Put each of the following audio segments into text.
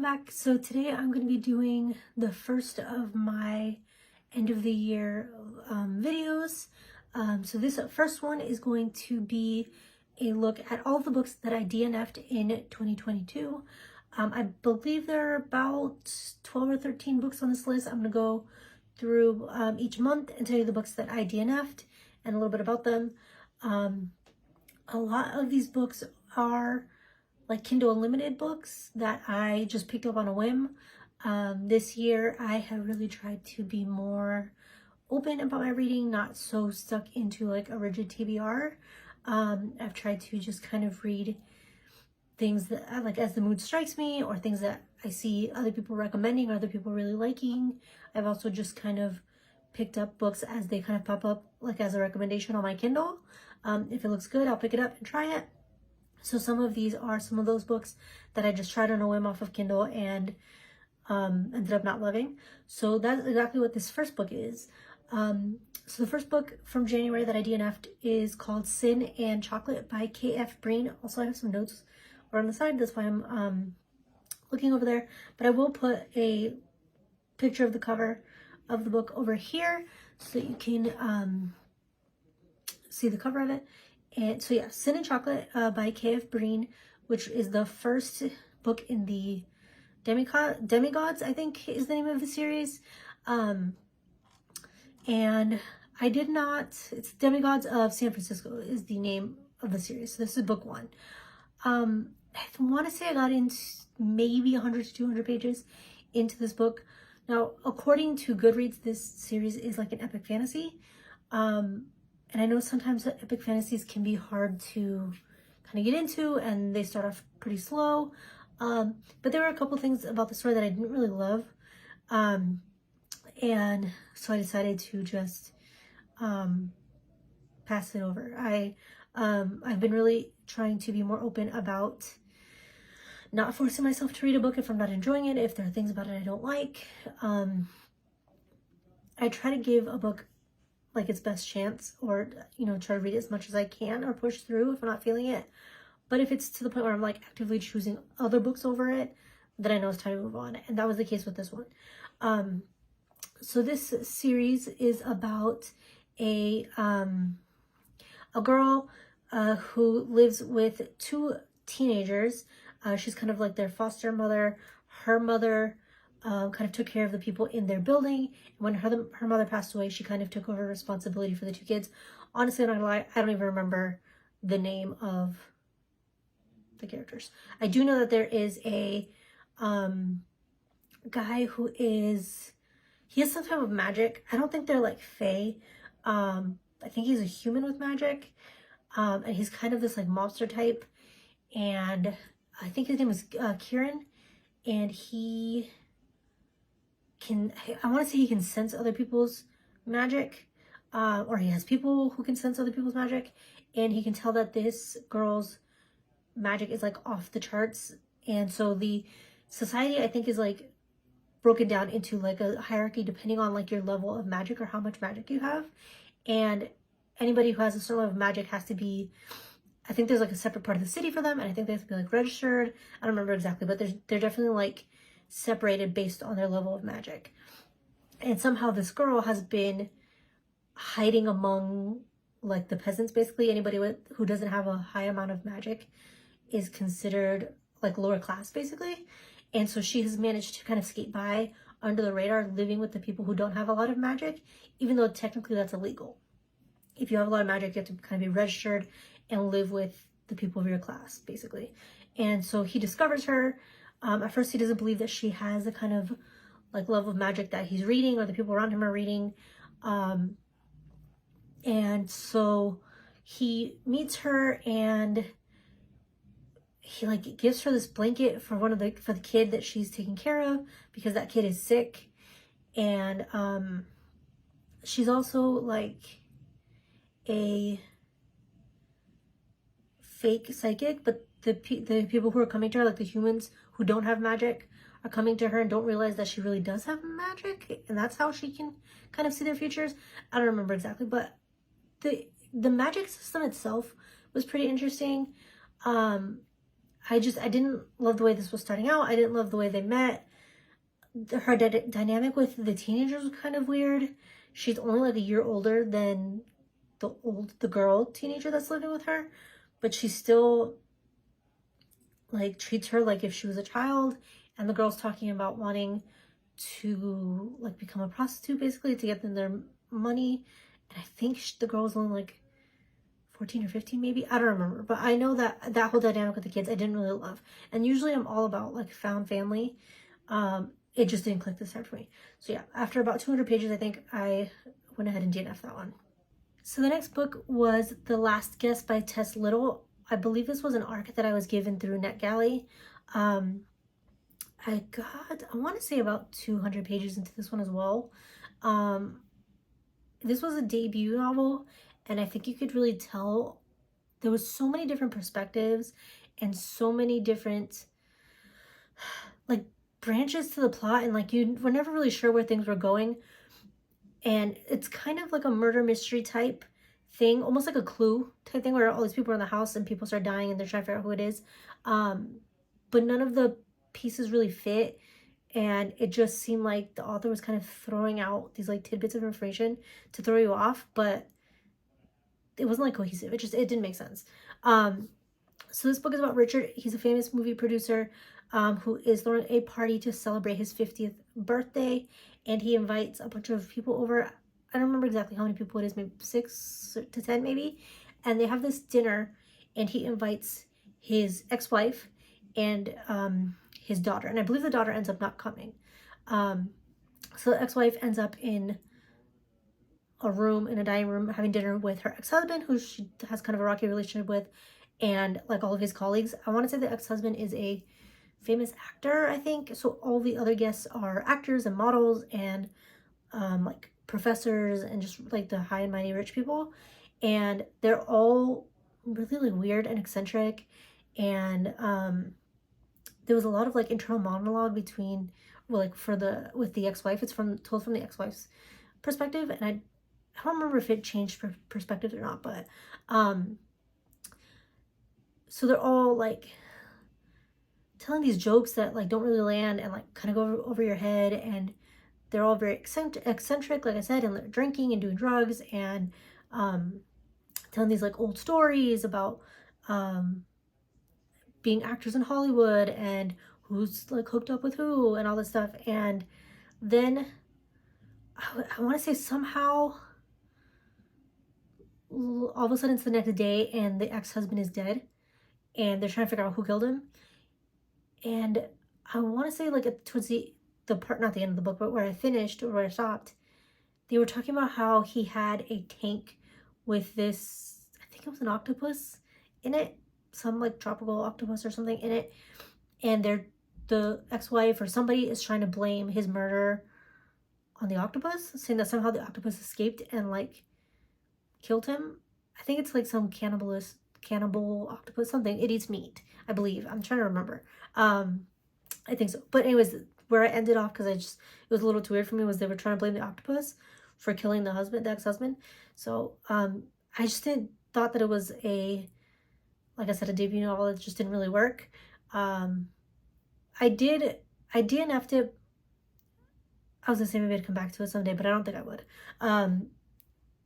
back. So today I'm going to be doing the first of my end of the year videos. So this first one is going to be a look at all the books that I DNF'd in 2022. I believe there are about 12 or 13 books on this list. I'm going to go through each month and tell you the books that I DNF'd and a little bit about them. A lot of these books are like Kindle Unlimited books that I just picked up on a whim. This year I have really tried to be more open about my reading, not so stuck into like a rigid TBR. I've tried to just kind of read things that I like as the mood strikes me, or things that I see other people recommending or other people really liking. I've also just kind of picked up books as they kind of pop up like as a recommendation on my Kindle. If it looks good, I'll pick it up and try it. So some of these are some of those books that I just tried on a whim off of Kindle and ended up not loving. So that's exactly what this first book is. So the first book from January that I DNF'd is called ɪᴛ and Chocolate by K.F. Breene. Also, I have some notes on the side. That's why I'm looking over there. But I will put a picture of the cover of the book over here so that you can see the cover of it. And so yeah, ɪᴛ and Chocolate by K.F. Breene, which is the first book in the Demigods, I think is the name of the series. And I did not, it's Demigods of San Francisco is the name of the series. So this is book one. I want to say I got into maybe 100 to 200 pages into this book. Now, according to Goodreads, this series is like an epic fantasy. And I know sometimes epic fantasies can be hard to kind of get into, and they start off pretty slow. But there were a couple things about the story that I didn't really love. And so I decided to just pass it over. I've been really trying to be more open about not forcing myself to read a book if I'm not enjoying it, if there are things about it I don't like. I try to give a book like its best chance, or try to read it as much as I can, or push through if I'm not feeling it. But if it's to the point where I'm like actively choosing other books over it, then I know it's time to move on. And that was the case with this one. So this series is about a girl who lives with two teenagers. She's kind of like their foster mother. Her mother kind of took care of the people in their building. When her mother passed away, she kind of took over responsibility for the two kids. Honestly, I'm not gonna lie, I don't even remember the name of the characters. I do know that there is a guy who he has some type of magic. I don't think they're like fae. I think he's a human with magic. And he's kind of this like mobster type. And I think his name is Kieran. And I want to say he can sense other people's magic, or he has people who can sense other people's magic, and he can tell that this girl's magic is like off the charts. And so the society, I think, is like broken down into like a hierarchy depending on like your level of magic or how much magic you have. And anybody who has a certain level of magic has to be, I think there's like a separate part of the city for them, and I think they have to be like registered. I don't remember exactly, but they're definitely like separated based on their level of magic. And somehow this girl has been hiding among like the peasants. Basically anybody who doesn't have a high amount of magic is considered like lower class basically. And so she has managed to kind of skate by under the radar, living with the people who don't have a lot of magic, even though technically that's illegal. If you have a lot of magic, you have to kind of be registered and live with the people of your class basically. And so he discovers her. At first he doesn't believe that she has the kind of like level of magic that he's reading or the people around him are reading. And so he meets her, and he like gives her this blanket for the kid that she's taking care of, because that kid is sick. And she's also like a fake psychic, but the people who are coming to her, like the humans who don't have magic, are coming to her and don't realize that she really does have magic, and that's how she can kind of see their futures. I don't remember exactly, but the magic system itself was pretty interesting. I didn't love the way this was starting out. I didn't love the way they met. Her dynamic with the teenagers was kind of weird. She's only like a year older than the girl teenager that's living with her, but she still like treats her like if she was a child. And the girl's talking about wanting to like become a prostitute basically to get them their money. And I think the girl was only like 14 or 15 maybe, I don't remember, but I know that whole dynamic with the kids I didn't really love. And usually I'm all about like found family. It just didn't click this time for me. So yeah, after about 200 pages I think I went ahead and DNF'd that one. So the next book was The Last Guest by Tess Little. I believe this was an arc that I was given through NetGalley. I want to say about 200 pages into this one as well. This was a debut novel, and I think you could really tell there was so many different perspectives and so many different like branches to the plot, and like you were never really sure where things were going. And it's kind of like a murder mystery type thing, almost like a Clue type thing where all these people are in the house and people start dying and they're trying to figure out who it is. But none of the pieces really fit, and it just seemed like the author was kind of throwing out these like tidbits of information to throw you off, but it wasn't like cohesive. It didn't make sense. So this book is about Richard. He's a famous movie producer who is throwing a party to celebrate his 50th birthday, and he invites a bunch of people over. I don't remember exactly how many people it is, maybe 6 to 10 maybe, and they have this dinner, and he invites his ex-wife and his daughter, and I believe the daughter ends up not coming. So the ex-wife ends up in a room, in a dining room, having dinner with her ex-husband, who she has kind of a rocky relationship with, and like all of his colleagues. I want to say the ex-husband is a famous actor, I think. So all the other guests are actors and models and like professors and just like the high and mighty rich people, and they're all really like weird and eccentric. And there was a lot of like internal monologue between, well, like with the ex-wife. It's told from the ex-wife's perspective, and I don't remember if it changed perspectives or not, but so they're all like telling these jokes that like don't really land and like kind of go over your head, and they're all very eccentric, like I said, and they're drinking and doing drugs and telling these like old stories about being actors in Hollywood and who's like hooked up with who and all this stuff. And then I want to say somehow all of a sudden it's the next day and the ex-husband is dead and they're trying to figure out who killed him. And I want to say like towards the part, not the end of the book, but where I finished or where I stopped, they were talking about how he had a tank with this, I think it was an octopus in it, some like tropical octopus or something in it, and the ex-wife or somebody is trying to blame his murder on the octopus, saying that somehow the octopus escaped and like killed him. I think it's like some cannibal octopus, something. It eats meat, I believe. I'm trying to remember. I think so. But anyways, where I ended off, because it was a little too weird for me, was they were trying to blame the octopus for killing the ex-husband. So I just thought that it was like I said, a debut novel. It just didn't really work. I DNF'd it. I was gonna say maybe I'd come back to it someday, but I don't think I would.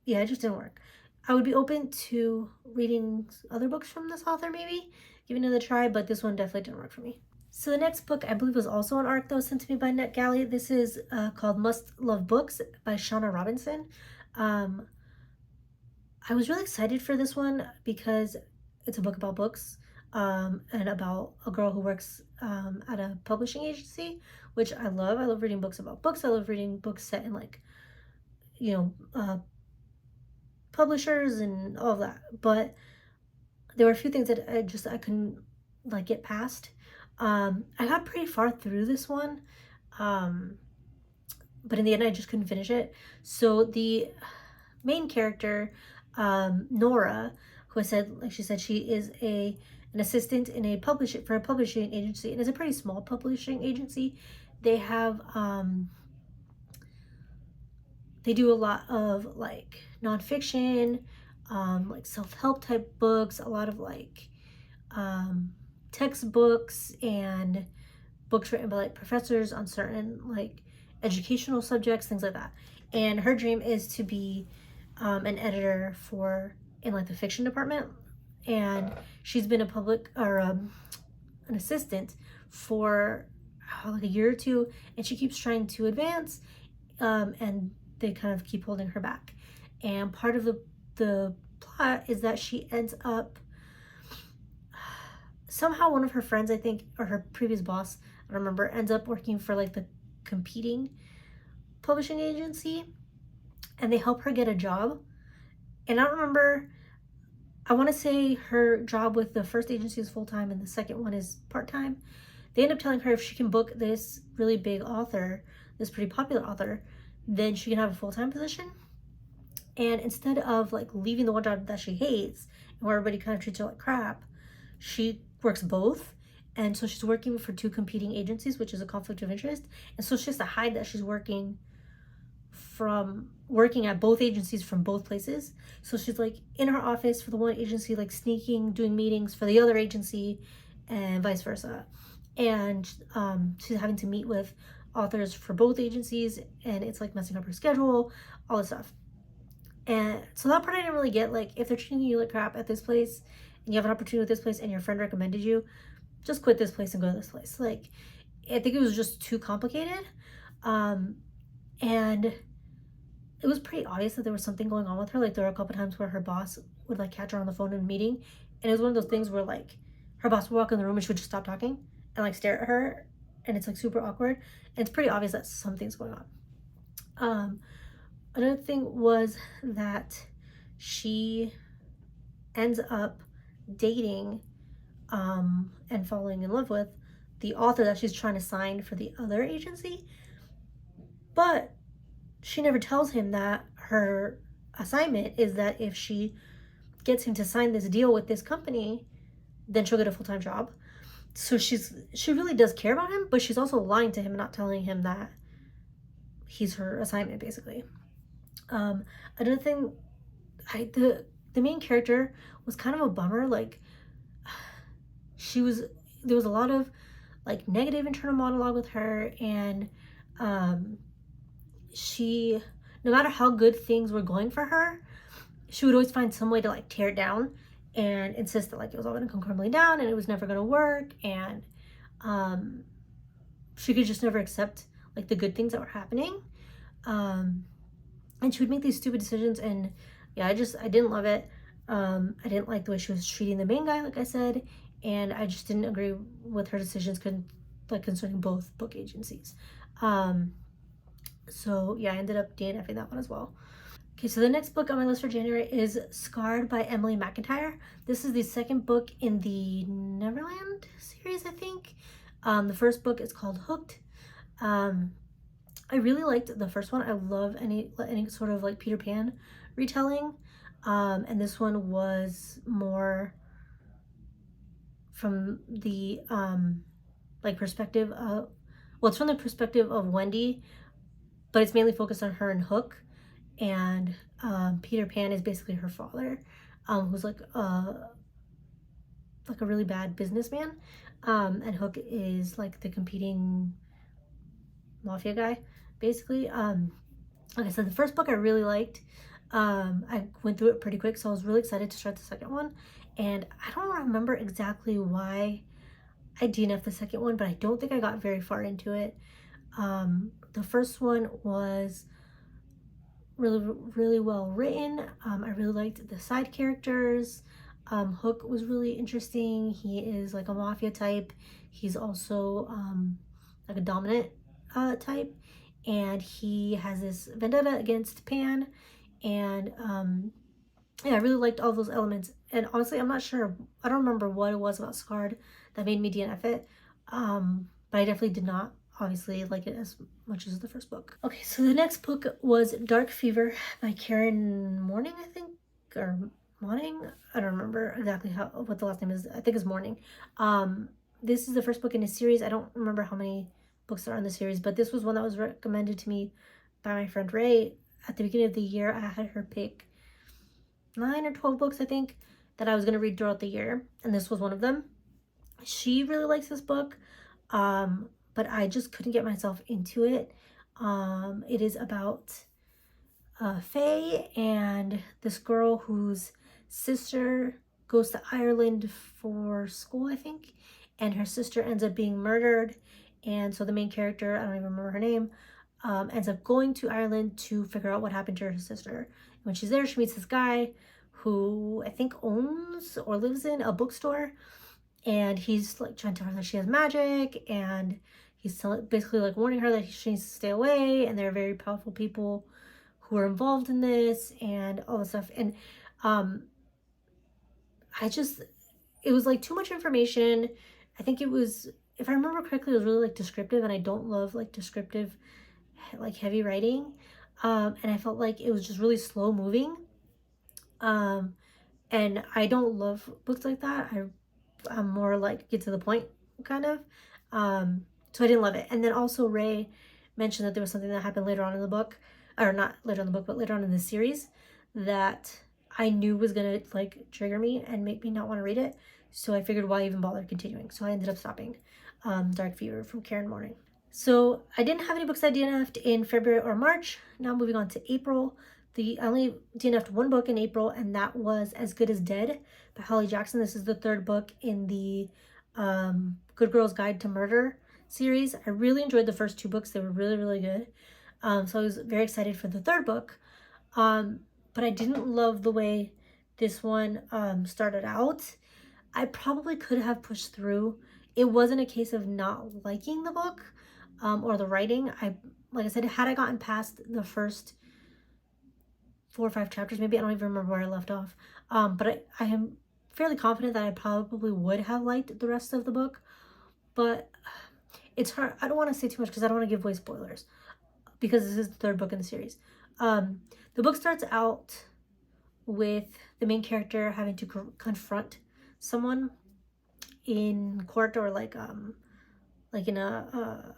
Yeah, it just didn't work. I would be open to reading other books from this author, maybe giving it a try, but this one definitely didn't work for me. So the next book I believe was also an arc that was sent to me by NetGalley. This is called Must Love Books by Shauna Robinson. I was really excited for this one because it's a book about books and about a girl who works at a publishing agency, which I love. I love reading books about books. I love reading books set in like, publishers and all of that. But there were a few things that I couldn't like get past. I got pretty far through this one, but in the end I just couldn't finish it. So the main character, Nora, who she said she is an assistant in a publishing agency, and it's a pretty small publishing agency. They have they do a lot of like nonfiction, like self-help type books, a lot of like textbooks and books written by like professors on certain like educational subjects, things like that. And her dream is to be an editor in like the fiction department. And she's been a public or an assistant for like a year or two, and she keeps trying to advance, and they kind of keep holding her back. And part of the plot is that she ends up somehow, one of her friends, I think, or her previous boss, I don't remember, ends up working for like the competing publishing agency, and they help her get a job. And I don't remember, I want to say her job with the first agency is full-time and the second one is part-time. They end up telling her if she can book this really big author, this pretty popular author, then she can have a full-time position. And instead of like leaving the one job that she hates and where everybody kind of treats her like crap, she works both. And so she's working for two competing agencies, which is a conflict of interest. And so she has to hide that she's working at both agencies from both places. So she's like in her office for the one agency, like sneaking, doing meetings for the other agency, and vice versa. And she's having to meet with authors for both agencies, and it's like messing up her schedule, all this stuff. And so that part I didn't really get. Like, if they're treating you like crap at this place and you have an opportunity with this place and your friend recommended you, just quit this place and go to this place. Like, I think it was just too complicated. And it was pretty obvious that there was something going on with her. Like, there were a couple times where her boss would like catch her on the phone in a meeting, and it was one of those things where like her boss would walk in the room and she would just stop talking and like stare at her, and it's like super awkward, and it's pretty obvious that something's going on. Another thing was that she ends up dating and falling in love with the author that she's trying to sign for the other agency, but she never tells him that her assignment is that if she gets him to sign this deal with this company, then she'll get a full-time job. So she really does care about him, but she's also lying to him and not telling him that he's her assignment, basically. Another thing, the main character was kind of a bummer. Like, there was a lot of like negative internal monologue with her, and she, no matter how good things were going for her, she would always find some way to like tear it down and insist that like it was all going to come crumbling down and it was never going to work. And she could just never accept like the good things that were happening. And she would make these stupid decisions, and yeah, I didn't love it. I didn't like the way she was treating the main guy, like I said, and I just didn't agree with her decisions concerning both book agencies. So yeah, I ended up DNFing that one as well. Okay, so the next book on my list for January is Scarred by Emily McIntyre. This is the second book in the Neverland series, I think. The first book is called Hooked. I really liked the first one. I love any sort of like Peter Pan retelling. And this one was more from the like perspective of, well, it's from the perspective of Wendy, but it's mainly focused on her and Hook. And Peter Pan is basically her father, who's like a really bad businessman. And Hook is like the competing mafia guy, basically. Like I said, the first book I really liked. I went through it pretty quick, so I was really excited to start the second one. And I don't remember exactly why I DNF'd the second one, but I don't think I got very far into it. The first one was really well written. I really liked the side characters. Hook was really interesting. He is like a mafia type. He's also like a dominant type, and he has this vendetta against Pan. And yeah, I really liked all those elements. And honestly, I'm not sure, I don't remember what it was about Scarred that made me DNF it, but I definitely did not obviously like it as much as the first book. Okay, so the next book was Dark Fever by Karen Morning, I think, or Morning, I don't remember exactly what the last name is. I think it's Morning. This is the first book in a series. I don't remember how many books are in the series, but this was one that was recommended to me by my friend Ray. At the beginning of the year, I had her pick 9 or 12 books, I think, that I was going to read throughout the year, and this was one of them. she really likes this book, but I just couldn't get myself into it. It is about Faye and this girl whose sister goes to Ireland for school, I think, and her sister ends up being murdered. And so the main character, I don't even remember her name, ends up going to Ireland to figure out what happened to her sister. And when she's there, she meets this guy who I think owns or lives in a bookstore, and he's like trying to tell her that she has magic, and he's basically like warning her that she needs to stay away, and there are very powerful people who are involved in this and all this stuff. And it was like too much information. I think it was, if I remember correctly, it was really like descriptive, and I don't love like descriptive, like heavy writing. And I felt like it was just really slow moving. And I don't love books like that. I'm more like get to the point kind of. So I didn't love it. And then also Ray mentioned that there was something that happened later on in the book, or not later in the book, but later on in the series, that I knew was gonna like trigger me and make me not want to read it. So I figured why even bother continuing. So I ended up stopping Dark Fever from Karen Morning. So I didn't have any books I DNF'd in February or March. Now moving on to April. I only DNF'd one book in April, and that was As Good as Dead by Holly Jackson. This is the third book in the Good Girl's Guide to Murder series. I really enjoyed the first two books. They were really, really good. So I was very excited for the third book. But I didn't love the way this one started out. I probably could have pushed through. It wasn't a case of not liking the book or the writing. Like I said, had I gotten past the first 4 or 5 chapters, maybe, I don't even remember where I left off. But I am fairly confident that I probably would have liked the rest of the book. But it's hard. I don't want to say too much because I don't want to give away spoilers, because this is the third book in the series. The book starts out with the main character having to confront someone in court, or like in a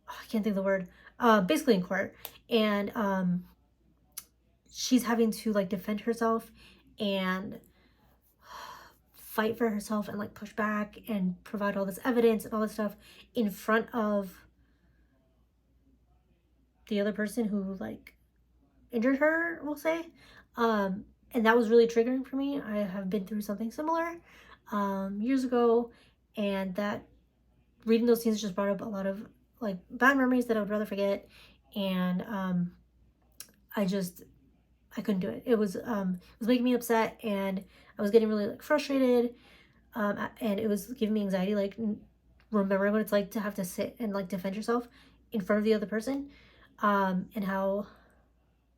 I can't think of the word, basically in court, and she's having to like defend herself and fight for herself and like push back and provide all this evidence and all this stuff in front of the other person who like injured her, we'll say. And that was really triggering for me. I have been through something similar years ago, and that reading those scenes just brought up a lot of like bad memories that I would rather forget. And I couldn't do it. It was making me upset, and I was getting really like frustrated, and it was giving me anxiety, like remembering what it's like to have to sit and like defend yourself in front of the other person, and how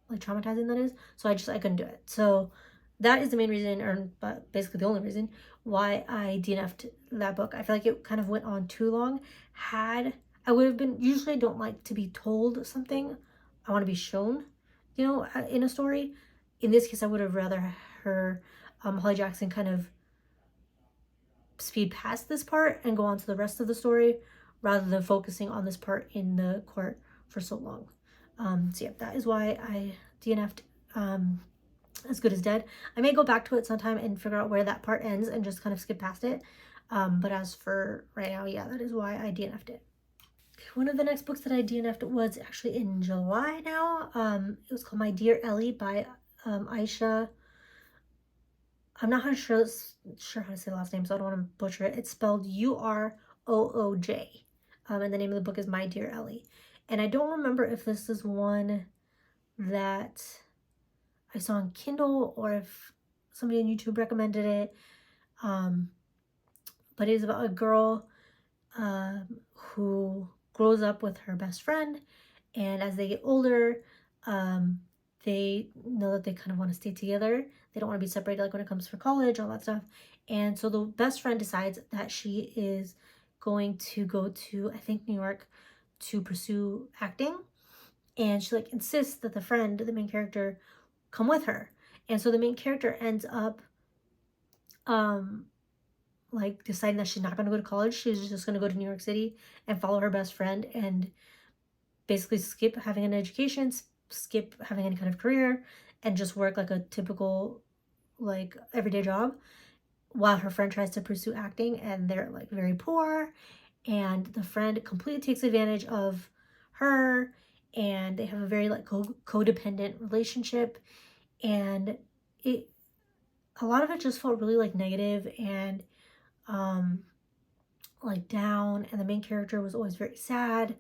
like traumatizing that is. So I couldn't do it. So that is the main reason, or but basically the only reason, why I DNF'd that book. I feel like it kind of went on too long. I would have been, usually I don't like to be told something. I want to be shown, you know, in a story. In this case, I would have rather Holly Jackson kind of speed past this part and go on to the rest of the story, rather than focusing on this part in the court for so long. So yeah, that is why I DNF'd As Good as Dead. I may go back to it sometime and figure out where that part ends and just kind of skip past it. But as for right now, yeah, that is why I DNF'd it. One of the next books that I DNF'd was actually in July now. It was called My Dear Ellie by Aisha. I'm not sure how to say the last name, so I don't want to butcher it. It's spelled Uroj. And the name of the book is My Dear Ellie. And I don't remember if this is one that I saw on Kindle or if somebody on YouTube recommended it. But it is about a girl who grows up with her best friend, and as they get older, they know that they kind of want to stay together. They don't want to be separated, like when it comes for college, all that stuff. And so the best friend decides that she is going to go to, I think, New York to pursue acting. And she like insists that the main character, come with her. And so the main character ends up like deciding that she's not going to go to college. She's just going to go to New York City and follow her best friend, and basically skip having an education, skip having any kind of career, and just work like a typical like everyday job. while her friend tries to pursue acting, and they're like very poor, and the friend completely takes advantage of her, and they have a very like codependent relationship, and a lot of it just felt really like negative and like down, and the main character was always very sad.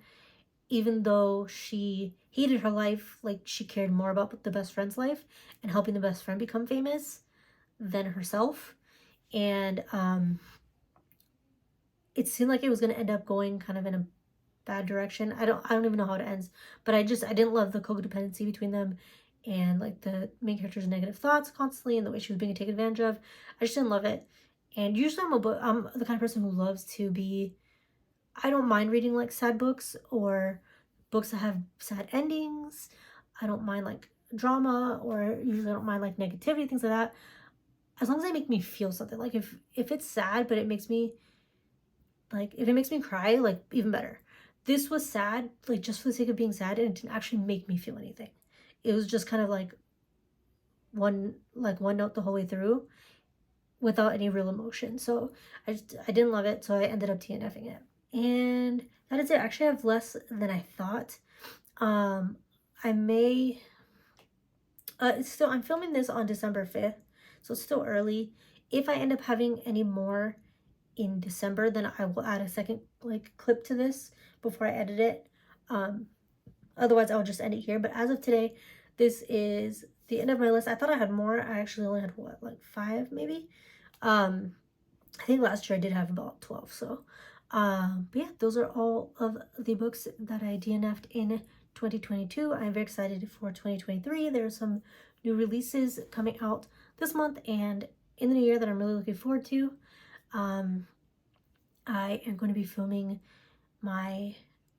Even though she hated her life, like she cared more about the best friend's life and helping the best friend become famous than herself. And it seemed like it was going to end up going kind of in a bad direction. I don't even know how it ends, but I didn't love the codependency between them, and like the main character's negative thoughts constantly, and the way she was being taken advantage of. I just didn't love it. And usually I'm the kind of person who loves to be, I don't mind reading like sad books or books that have sad endings. I don't mind like drama, or usually I don't mind like negativity, things like that, as long as they make me feel something. Like if it's sad but it makes me like, if it makes me cry, like even better. This was sad like just for the sake of being sad, and it didn't actually make me feel anything. It was just kind of like one note the whole way through without any real emotion. So I didn't love it, so I ended up DNFing it. And that is it. Actually, I have less than I thought. I may I'm filming this on December 5th, so it's still early. If I end up having any more in December, then I will add a second like clip to this before I edit it. Otherwise I'll just end it here. But as of today, this is the end of my list. I thought I had more. I actually only had what, like 5 maybe. I think last year I did have about 12. So but yeah, those are all of the books that I DNF'd in 2022. I'm very excited for 2023. There are some new releases coming out this month and in the new year that I'm really looking forward to. I am going to be filming the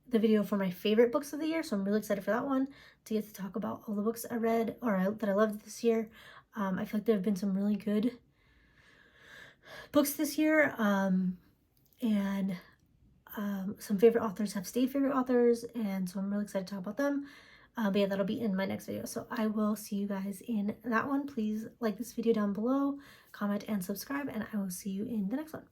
video for my favorite books of the year, so I'm really excited for that one, to get to talk about all the books I read or that I loved this year. I feel like there have been some really good books this year, and some favorite authors have stayed favorite authors, and so I'm really excited to talk about them. But yeah, that'll be in my next video, so I will see you guys in that one. Please like this video down below, comment and subscribe, and I will see you in the next one.